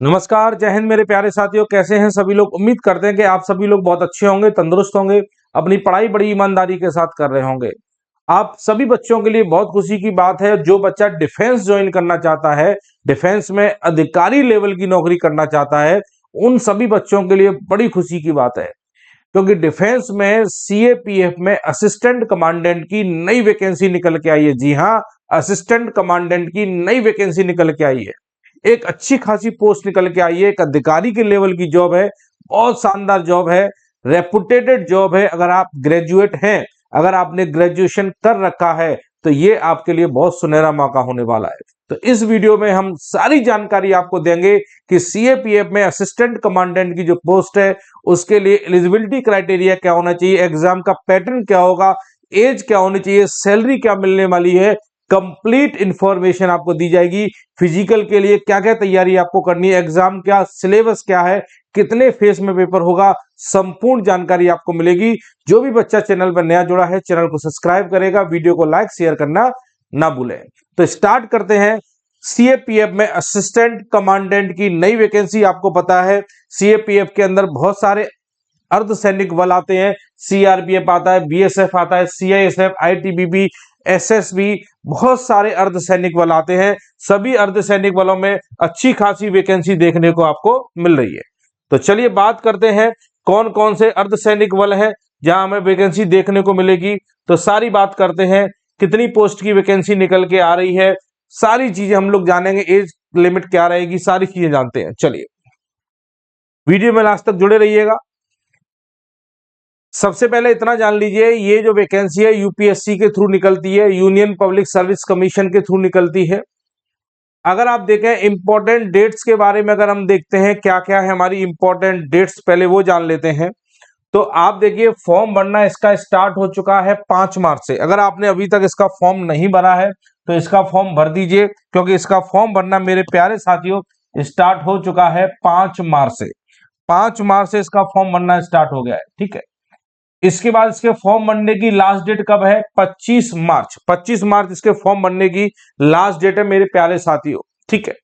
नमस्कार, जय हिंद मेरे प्यारे साथियों। कैसे हैं सभी लोग? उम्मीद करते हैं कि आप सभी लोग बहुत अच्छे होंगे, तंदुरुस्त होंगे, अपनी पढ़ाई बड़ी ईमानदारी के साथ कर रहे होंगे। आप सभी बच्चों के लिए बहुत खुशी की बात है, जो बच्चा डिफेंस ज्वाइन करना चाहता है, डिफेंस में अधिकारी लेवल की नौकरी करना चाहता है, उन सभी बच्चों के लिए बड़ी खुशी की बात है, क्योंकि डिफेंस में सीएपीएफ में असिस्टेंट कमांडेंट की नई वैकेंसी निकल के आई है। जी हाँ, असिस्टेंट कमांडेंट की नई वैकेंसी निकल के आई है। एक अच्छी खासी पोस्ट निकल के आई है, एक अधिकारी के लेवल की जॉब है, बहुत शानदार जॉब है, रेपुटेटेड जॉब है। अगर आप ग्रेजुएट हैं, अगर आपने ग्रेजुएशन कर रखा है, तो ये आपके लिए बहुत सुनहरा मौका होने वाला है। तो इस वीडियो में हम सारी जानकारी आपको देंगे कि सीएपीएफ में असिस्टेंट कमांडेंट की जो पोस्ट है, उसके लिए एलिजिबिलिटी क्राइटेरिया क्या होना चाहिए, एग्जाम का पैटर्न क्या होगा, एज क्या होनी चाहिए, सैलरी क्या मिलने वाली है, कंप्लीट इंफॉर्मेशन आपको दी जाएगी। फिजिकल के लिए क्या क्या तैयारी आपको करनी है, एग्जाम क्या, सिलेबस क्या है, कितने फेज में पेपर होगा, संपूर्ण जानकारी आपको मिलेगी। जो भी बच्चा चैनल पर नया जुड़ा है, चैनल को सब्सक्राइब करेगा, वीडियो को लाइक शेयर करना ना भूलें। तो स्टार्ट करते हैं। सीएपीएफ में असिस्टेंट कमांडेंट की नई वैकेंसी। आपको पता है सीएपीएफ के अंदर बहुत सारे अर्धसैनिक बल आते हैं। सीआरपीएफ आता है, बीएसएफ आता है, सीआईएसएफ, आईटीबीपी, एसएसबी, बहुत सारे अर्धसैनिक बल आते हैं। सभी अर्धसैनिक बलों में अच्छी खासी वैकेंसी देखने को आपको मिल रही है। तो चलिए बात करते हैं कौन कौन से अर्धसैनिक बल है जहां हमें वैकेंसी देखने को मिलेगी। तो सारी बात करते हैं, कितनी पोस्ट की वैकेंसी निकल के आ रही है, सारी चीजें हम लोग जानेंगे, एज लिमिट क्या रहेगी, सारी चीजें जानते हैं। चलिए वीडियो में लास्ट तक जुड़े रहिएगा। सबसे पहले इतना जान लीजिए, ये जो वैकेंसी है यूपीएससी के थ्रू निकलती है, यूनियन पब्लिक सर्विस कमीशन के थ्रू निकलती है। अगर आप देखें इंपॉर्टेंट डेट्स के बारे में, अगर हम देखते हैं क्या क्या है हमारी इंपॉर्टेंट डेट्स, पहले वो जान लेते हैं। तो आप देखिए फॉर्म भरना इसका स्टार्ट हो चुका है 5 मार्च से। अगर आपने अभी तक इसका फॉर्म नहीं भरा है तो इसका फॉर्म भर दीजिए, क्योंकि इसका फॉर्म भरना मेरे प्यारे साथियों स्टार्ट हो चुका है 5 मार्च से। 5 मार्च से इसका फॉर्म भरना स्टार्ट हो गया है, ठीक है। इसके बाद इसके फॉर्म भरने की लास्ट डेट कब है? 25 मार्च। 25 मार्च इसके फॉर्म भरने की लास्ट डेट है मेरे प्यारे साथियों, ठीक है।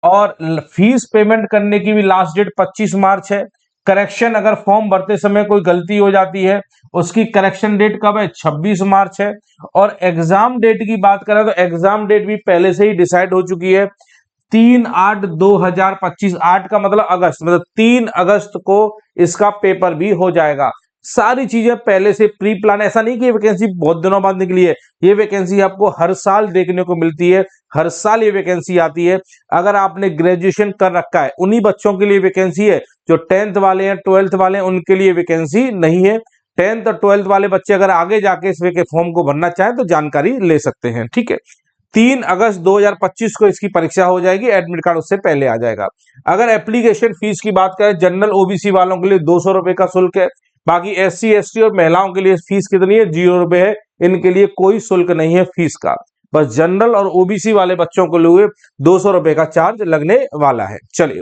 और फीस पेमेंट करने की भी लास्ट डेट 25 मार्च है। करेक्शन, अगर फॉर्म भरते समय कोई गलती हो जाती है, उसकी करेक्शन डेट कब है? 26 मार्च है। और एग्जाम डेट की बात करें तो एग्जाम डेट भी पहले से ही डिसाइड हो चुकी है, 3/8/2025। 8 का मतलब अगस्त, मतलब 3 अगस्त को इसका पेपर भी हो जाएगा। सारी चीजें पहले से प्री प्लान। ऐसा नहीं कि ये वैकेंसी बहुत दिनों बाद निकली है, ये वैकेंसी आपको हर साल देखने को मिलती है, हर साल ये वैकेंसी आती है। अगर आपने ग्रेजुएशन कर रखा है, उन्हीं बच्चों के लिए वैकेंसी है। जो 10th वाले हैं, 12th वाले हैं, उनके लिए वैकेंसी नहीं है। 10th और 12th वाले बच्चे अगर आगे जाके इस फॉर्म को भरना चाहें तो जानकारी ले सकते हैं, ठीक है। 3 अगस्त 2025 को इसकी परीक्षा हो जाएगी, एडमिट कार्ड उससे पहले आ जाएगा। अगर एप्लीकेशन फीस की बात करें, जनरल ओबीसी वालों के लिए 200 रुपए का शुल्क है। बाकी एससी एसटी और महिलाओं के लिए फीस कितनी है? 0 रुपए है। इनके लिए कोई शुल्क नहीं है फीस का। बस जनरल और ओबीसी वाले बच्चों को लिए 200 रुपए का चार्ज लगने वाला है। चलिए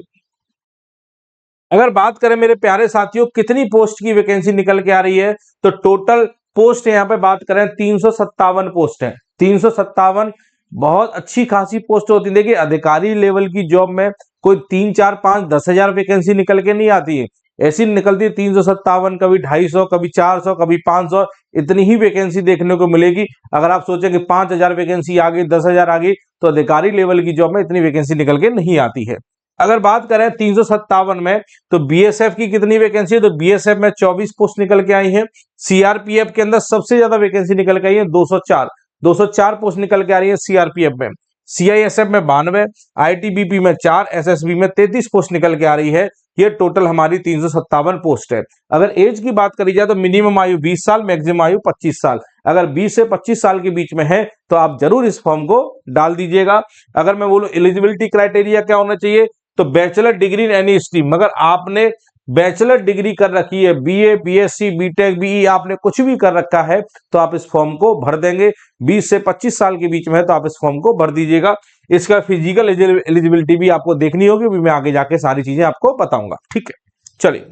अगर बात करें मेरे प्यारे साथियों, कितनी पोस्ट की वैकेंसी निकल के आ रही है, तो टोटल पोस्ट यहाँ पे बात करें 357 पोस्ट है। 357 बहुत अच्छी खासी पोस्ट होती है। देखिए अधिकारी लेवल की जॉब में कोई 3 4 5 10,000 वैकेंसी निकल के नहीं आती है, ऐसी निकलती है 357, कभी 250, कभी 400, कभी 500, इतनी ही वैकेंसी देखने को मिलेगी। अगर आप सोचें कि 5,000 वैकेंसी आ गई, 10,000 आ गई, तो अधिकारी लेवल की जॉब में इतनी वैकेंसी निकल के नहीं आती है। अगर बात करें 357 में, तो बीएसएफ की कितनी वैकेंसी है? तो बीएसएफ में 24 पोस्ट निकल के आई है। सीआरपीएफ के अंदर सबसे ज्यादा वैकेंसी निकल के आई है, 204 पोस्ट निकल के आ रही है सीआरपीएफ में। सीआईएसएफ में 92, आईटीबीपी में 4, एसएसबी में 33 पोस्ट निकल के आ रही है। ये टोटल हमारी 357 पोस्ट है। अगर एज की बात करी जाए तो मिनिमम आयु 20 साल, मैक्सिमम आयु 25 साल। अगर 20 से 25 साल के बीच में है तो आप जरूर इस फॉर्म को डाल दीजिएगा। अगर मैं बोलूं एलिजिबिलिटी क्राइटेरिया क्या होना चाहिए, तो bachelor degree in any stream. अगर आपने बैचलर डिग्री कर रखी है, बीए, बीएससी, बीटेक, बीई, आपने कुछ भी कर रखा है तो आप इस फॉर्म को भर देंगे। 20 से 25 साल के बीच में है तो आप इस फॉर्म को भर दीजिएगा। इसका फिजिकल एलिजिबिलिटी भी आपको देखनी होगी, भी मैं आगे जाके सारी चीजें आपको बताऊंगा, ठीक है। चलिए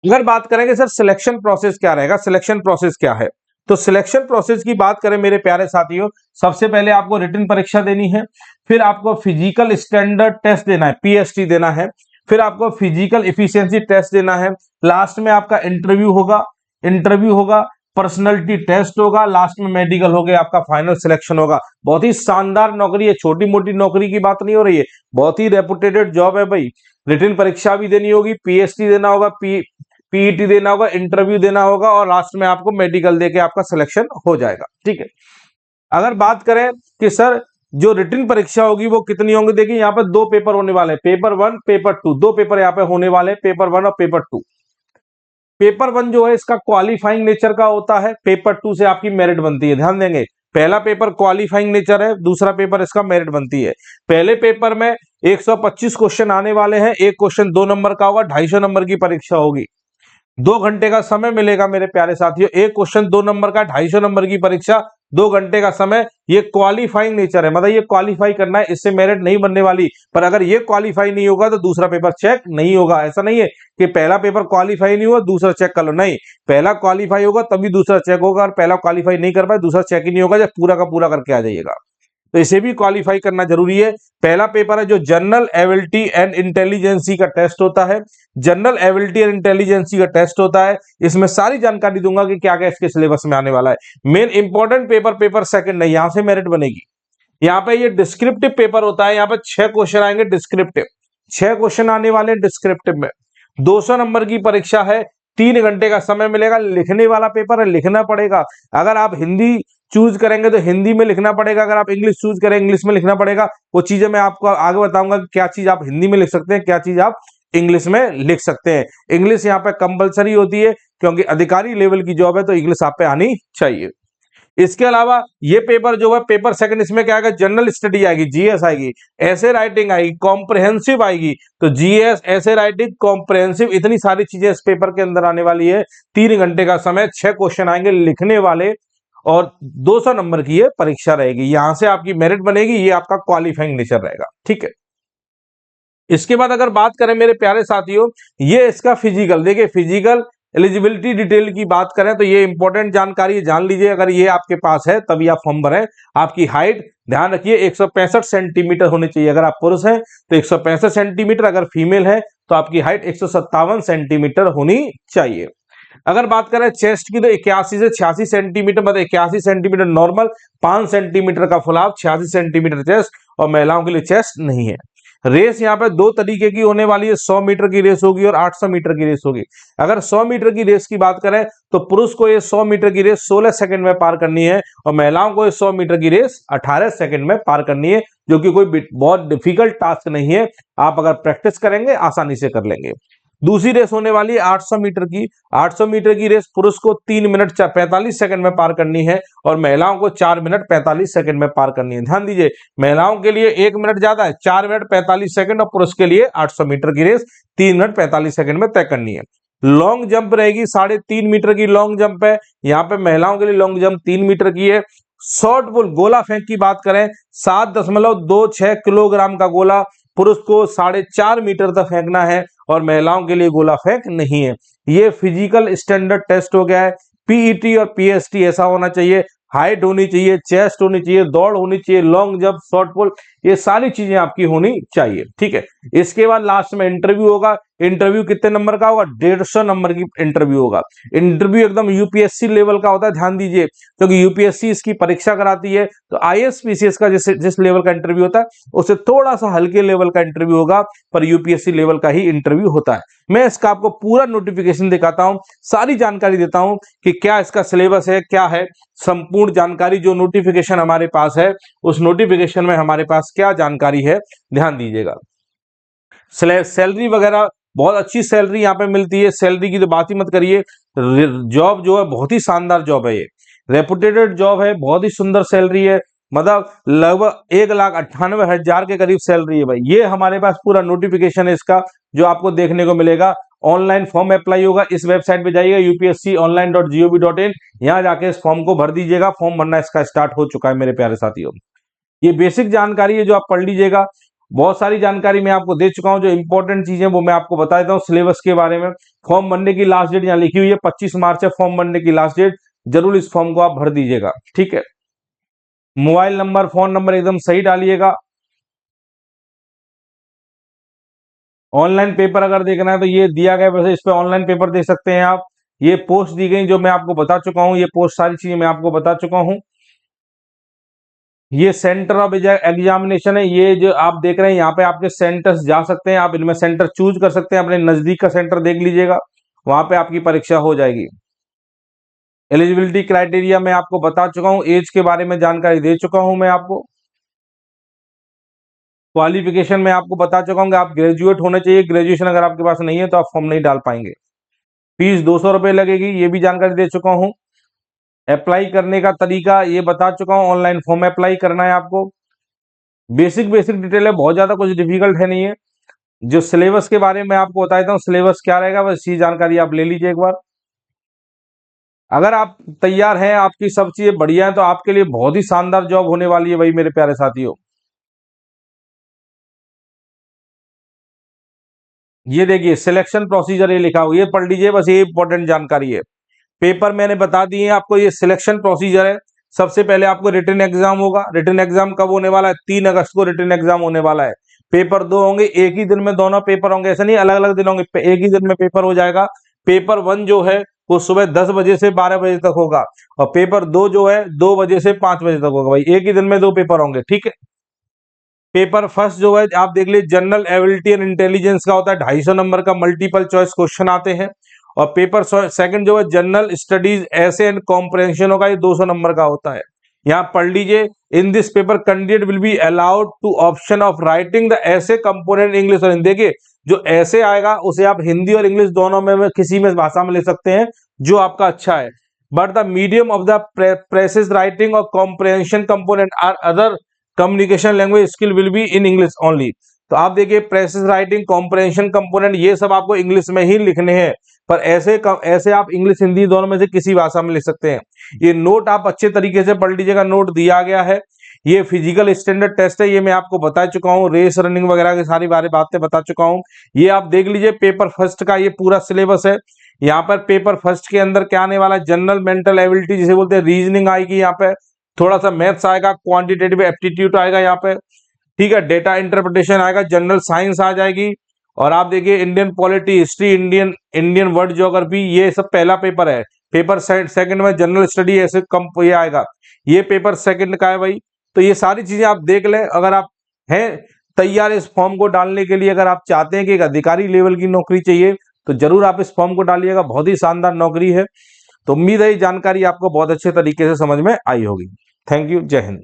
अगर बात करेंगे सर सिलेक्शन प्रोसेस क्या रहेगा, सिलेक्शन प्रोसेस क्या है, तो सिलेक्शन प्रोसेस की बात करें मेरे प्यारे साथियों, सबसे पहले आपको रिटन परीक्षा देनी है। फिर आपको फिजिकल स्टैंडर्ड टेस्ट देना है, पीएसटी देना है, फिर आपको फिजिकल एफिशिएंसी टेस्ट देना है, लास्ट में आपका इंटरव्यू होगा, पर्सनैलिटी टेस्ट होगा, लास्ट में मेडिकल हो गया, आपका फाइनल सिलेक्शन होगा। बहुत ही शानदार नौकरी है, छोटी मोटी नौकरी की बात नहीं हो रही है, बहुत ही रेपुटेटेड जॉब है भाई। रिटन परीक्षा भी देनी होगी, पीएसटी देना होगा, पीईटी देना होगा, इंटरव्यू देना होगा और लास्ट में आपको मेडिकल देके आपका सिलेक्शन हो जाएगा। ठीक है, अगर बात करें कि सर जो रिटन परीक्षा होगी वो कितनी होंगी, देखिए यहाँ पर 2 पेपर होने वाले हैं, पेपर 1 पेपर 2, 2 पेपर यहाँ पे होने वाले हैं, पेपर 1 और पेपर 2। पेपर 1 जो है इसका क्वालिफाइंग नेचर का होता है, पेपर 2 से आपकी मेरिट बनती है। ध्यान देंगे, पहला पेपर क्वालिफाइंग नेचर है, दूसरा पेपर इसका मेरिट बनती है। पहले पेपर में 125 क्वेश्चन आने वाले हैं, एक क्वेश्चन 2 नंबर का होगा, 250 नंबर की परीक्षा होगी। 2 घंटे का समय मिलेगा मेरे प्यारे साथियों, एक क्वेश्चन 2 नंबर का, 250 नंबर की परीक्षा, 2 घंटे का समय। ये क्वालिफाइंग नेचर है, मतलब ये क्वालिफाई करना है, इससे मेरिट नहीं बनने वाली। पर अगर ये क्वालिफाई नहीं होगा तो दूसरा पेपर चेक नहीं होगा। ऐसा नहीं है कि पहला पेपर क्वालिफाई नहीं हुआ दूसरा चेक कर लो, नहीं, पहला क्वालिफाई होगा तभी दूसरा चेक होगा, और पहला क्वालिफाई नहीं कर पाए दूसरा चेक ही नहीं होगा, जब पूरा का पूरा करके आ जाइएगा। तो इसे भी क्वालिफाई करना जरूरी है। पहला पेपर है जो जनरल एबिलिटी एंड इंटेलिजेंसी का टेस्ट होता है, जनरल एबिलिटी एंड इंटेलिजेंसी का टेस्ट होता है। इसमें सारी जानकारी दूंगा कि क्या क्या इसके सिलेबस में आने वाला है। Main important paper, paper second नहीं, यहां से मेरिट बनेगी। यहाँ पे ये डिस्क्रिप्टिव पेपर होता है, यहाँ पे 6 क्वेश्चन आएंगे डिस्क्रिप्टिव, 6 क्वेश्चन आने वाले डिस्क्रिप्टिव में। 200 नंबर की परीक्षा है, 3 घंटे का समय मिलेगा। लिखने वाला पेपर है, लिखना पड़ेगा। अगर आप हिंदी चूज करेंगे तो हिंदी में लिखना पड़ेगा, अगर आप इंग्लिश चूज करें इंग्लिश में लिखना पड़ेगा। वो चीजें मैं आपको आगे बताऊंगा कि क्या चीज आप हिंदी में लिख सकते हैं, क्या चीज आप इंग्लिश में लिख सकते हैं। इंग्लिश यहाँ पे कंपलसरी होती है क्योंकि अधिकारी लेवल की जॉब है, तो इंग्लिश आप पे आनी चाहिए। इसके अलावा ये पेपर जो है पेपर सेकंड, इसमें क्या आएगा, जनरल स्टडी आएगी, जीएस आएगी, ऐसे राइटिंग आएगी, कॉम्प्रिहेंसिव आएगी। तो जीएस, ऐसे राइटिंग, कॉम्प्रिहेंसिव, इतनी सारी चीजें इस पेपर के अंदर आने वाली है। 3 घंटे का समय, 6 क्वेश्चन आएंगे लिखने वाले, और 200 नंबर की ये परीक्षा रहेगी। यहां से आपकी मेरिट बनेगी, ये आपका क्वालिफाइंग नेचर रहेगा। ठीक है, इसके बाद अगर बात करें मेरे प्यारे साथियों, ये इसका फिजिकल, देखिए फिजिकल एलिजिबिलिटी डिटेल की बात करें तो ये इंपॉर्टेंट जानकारी जान लीजिए, अगर ये आपके पास है तभी आप फॉर्म भरें। आपकी हाइट ध्यान रखिए 165 सेंटीमीटर होनी चाहिए, अगर आप पुरुष हैं तो 165 सेंटीमीटर, अगर फीमेल है तो आपकी हाइट 157 सेंटीमीटर होनी चाहिए। अगर बात करें चेस्ट की तो 81 से 86 सेंटीमीटर, मतलब 81 सेंटीमीटर नॉर्मल, 5 सेंटीमीटर का फुलाव, 86 सेंटीमीटर चेस्ट, और महिलाओं के लिए चेस्ट नहीं है। रेस यहाँ पे 2 तरीके की होने वाली है, 100 मीटर की रेस होगी और 800 मीटर की रेस होगी। अगर 100 मीटर की रेस की बात करें तो पुरुष को ये 100 मीटर की रेस 16 सेकंड में पार करनी है, और महिलाओं को ये 100 मीटर की रेस 18 सेकंड में पार करनी है, जो कि कोई बहुत डिफिकल्ट टास्क नहीं है। आप अगर प्रैक्टिस करेंगे आसानी से कर लेंगे। दूसरी रेस होने वाली है 800 मीटर की। 800 मीटर की रेस पुरुष को 3 मिनट 45 सेकंड में पार करनी है, और महिलाओं को 4 मिनट 45 सेकंड में पार करनी है। ध्यान दीजिए, महिलाओं के लिए 1 मिनट ज्यादा है, 4 मिनट 45 सेकंड, और पुरुष के लिए 800 मीटर की रेस 3 मिनट 45 सेकंड में तय करनी है। लॉन्ग जंप रहेगी, 3.5 मीटर की लॉन्ग जंप है। यहाँ पे महिलाओं के लिए लॉन्ग जंप 3 मीटर की है। शॉर्ट पुल, गोला फेंक की बात करें, 7.26 किलोग्राम का गोला पुरुष को 4.5 मीटर तक फेंकना है, और महिलाओं के लिए गोला फेंक नहीं है। ये फिजिकल स्टैंडर्ड टेस्ट हो गया है। पीईटी और पीएसटी ऐसा होना चाहिए, हाइट होनी चाहिए, चेस्ट होनी चाहिए, दौड़ होनी चाहिए, लॉन्ग जंप, शॉर्ट पुल, ये सारी चीजें आपकी होनी चाहिए। ठीक है, इसके बाद लास्ट में इंटरव्यू होगा। इंटरव्यू कितने नंबर का होगा, 150 नंबर की इंटरव्यू होगा। इंटरव्यू एकदम यूपीएससी लेवल का होता है, ध्यान दीजिए, क्योंकि यूपीएससी इसकी परीक्षा कराती है। तो आईएएस का जिस लेवल का इंटरव्यू होता है उससे थोड़ा सा हल्के लेवल का इंटरव्यू होगा, पर यूपीएससी लेवल का ही इंटरव्यू होता है। मैं इसका आपको पूरा नोटिफिकेशन दिखाता हूं, सारी जानकारी देता हूं कि क्या इसका सिलेबस है, क्या है संपूर्ण जानकारी। जो नोटिफिकेशन हमारे पास है उस नोटिफिकेशन में हमारे पास क्या जानकारी है, ध्यान दीजिएगा। सैलरी वगैरह बहुत अच्छी सैलरी यहाँ पे मिलती है, सैलरी की तो बात ही मत करिए। जॉब जो है बहुत ही शानदार जॉब है, ये रेपुटेटेड जॉब है, बहुत ही सुंदर सैलरी है, मतलब लगभग 1,98,000 के करीब सैलरी है भाई। ये हमारे पास पूरा नोटिफिकेशन है इसका, जो आपको देखने को मिलेगा। ऑनलाइन फॉर्म अप्लाई होगा, इस वेबसाइट पे जाइएगा upsconline.gov.in, यहाँ जाके इस फॉर्म को भर दीजिएगा। फॉर्म भरना इसका स्टार्ट हो चुका है मेरे प्यारे साथियों। ये बेसिक जानकारी है जो आप पढ़ लीजिएगा। बहुत सारी जानकारी मैं आपको दे चुका हूं, जो इंपॉर्टेंट चीजें वो मैं आपको बता देता हूं सिलेबस के बारे में। फॉर्म भरने की लास्ट डेट यहाँ लिखी हुई है, 25 मार्च है फॉर्म भरने की लास्ट डेट। जरूर इस फॉर्म को आप भर दीजिएगा। ठीक है, मोबाइल नंबर, फोन नंबर एकदम सही डालिएगा। ऑनलाइन पेपर अगर देखना है तो ये दिया गया, वैसे इस पे ऑनलाइन पेपर दे सकते हैं आप। ये पोस्ट दी गई जो मैं आपको बता चुका हूँ, ये पोस्ट सारी चीजें मैं आपको बता चुका हूँ। ये सेंटर ऑफ एग्जामिनेशन है, ये जो आप देख रहे हैं यहाँ पे आपके सेंटर्स जा सकते हैं, आप इनमें सेंटर चूज कर सकते हैं, अपने नजदीक का सेंटर देख लीजिएगा, वहां पे आपकी परीक्षा हो जाएगी। एलिजिबिलिटी क्राइटेरिया मैं आपको बता चुका हूँ, एज के बारे में जानकारी दे चुका हूं मैं आपको। क्वालिफिकेशन में आपको बता चुका हूँ कि आप ग्रेजुएट होने चाहिए, ग्रेजुएशन अगर आपके पास नहीं है तो आप फॉर्म नहीं डाल पाएंगे। फीस 200 रुपये लगेगी, ये भी जानकारी दे चुका हूँ। अप्लाई करने का तरीका ये बता चुका हूँ, ऑनलाइन फॉर्म अप्लाई करना है आपको। बेसिक डिटेल है, बहुत ज्यादा कुछ डिफिकल्ट है नहीं है। जो सिलेबस के बारे में आपको बता देता हूँ, सिलेबस क्या रहेगा बस ये जानकारी आप ले लीजिए एक बार। अगर आप तैयार हैं, आपकी सब चीजें बढ़िया है, तो आपके लिए बहुत ही शानदार जॉब होने वाली है भाई मेरे प्यारे साथियों। ये देखिए सिलेक्शन प्रोसीजर ये लिखा हुआ, ये पढ़ लीजिए बस, ये इंपॉर्टेंट जानकारी है। पेपर मैंने बता दिए आपको, ये सिलेक्शन प्रोसीजर है। सबसे पहले आपको रिटन एग्जाम होगा। रिटन एग्जाम कब होने वाला है? 3 अगस्त को रिटन एग्जाम होने वाला है। पेपर 2 होंगे, एक ही दिन में दोनों पेपर होंगे, ऐसा नहीं अलग अलग दिन होंगे, एक ही दिन में पेपर हो जाएगा। पेपर 1 जो है वो सुबह 10 बजे से 12 बजे तक होगा, और पेपर 2 जो है 2 बजे से 5 बजे तक होगा। भाई एक ही दिन में 2 पेपर होंगे, ठीक है। पेपर फर्स्ट जो है आप देख लीजिए, जनरल एबिलिटी एंड इंटेलिजेंस का होता है, 250 नंबर का मल्टीपल चॉइस क्वेश्चन आते हैं। और पेपर सेकंड जो है जनरल स्टडीज ऐसे एंड कॉम्प्रहेंशन होगा, ये 200 नंबर का होता है। यहाँ पढ़ लीजिए, in this paper candidate will be allowed to option of writing the essay component English और हिंदी। देखिए जो ऐसे आएगा उसे आप हिंदी और इंग्लिश दोनों में किसी में भाषा में ले सकते हैं जो आपका अच्छा है। But the medium of the precis writing और comprehension component are other communication language skill will be in English only. तो आप देखिए प्रेसिस राइटिंग, कॉम्प्रहेंशन कंपोनेंट, ये सब आपको इंग्लिश में ही लिखने हैं, पर ऐसे आप इंग्लिश हिंदी दोनों में से किसी भाषा में लिख सकते हैं। ये नोट आप अच्छे तरीके से पढ़ लीजिएगा, नोट दिया गया है। ये फिजिकल स्टैंडर्ड टेस्ट है, ये मैं आपको बता चुका हूँ, रेस रनिंग वगैरह की सारी बातें बता चुका हूँ। ये आप देख लीजिए पेपर फर्स्ट का ये पूरा सिलेबस है। यहाँ पर पेपर फर्स्ट के अंदर क्या आने वाला है, जनरल मेंटल एबिलिटी जिसे बोलते हैं, रीजनिंग आएगी, यहाँ पे थोड़ा सा मैथ्स आएगा, क्वांटिटेटिव एप्टीट्यूड आएगा यहाँ पे, ठीक है, डेटा इंटरप्रिटेशन आएगा, जनरल साइंस आ जाएगी। और आप देखिए Indian polity, history, Indian world geography, ये सब पहला पेपर है। पेपर सेकंड में जनरल स्टडी ऐसे कम ये आएगा, ये पेपर सेकंड का है भाई। तो ये सारी चीजें आप देख लें, अगर आप हैं तैयार इस फॉर्म को डालने के लिए, अगर आप चाहते हैं कि एक अधिकारी लेवल की नौकरी चाहिए तो जरूर आप इस फॉर्म को डालिएगा, बहुत ही शानदार नौकरी है। तो उम्मीद है ये जानकारी आपको बहुत अच्छे तरीके से समझ में आई होगी। थैंक यू, जय हिंद।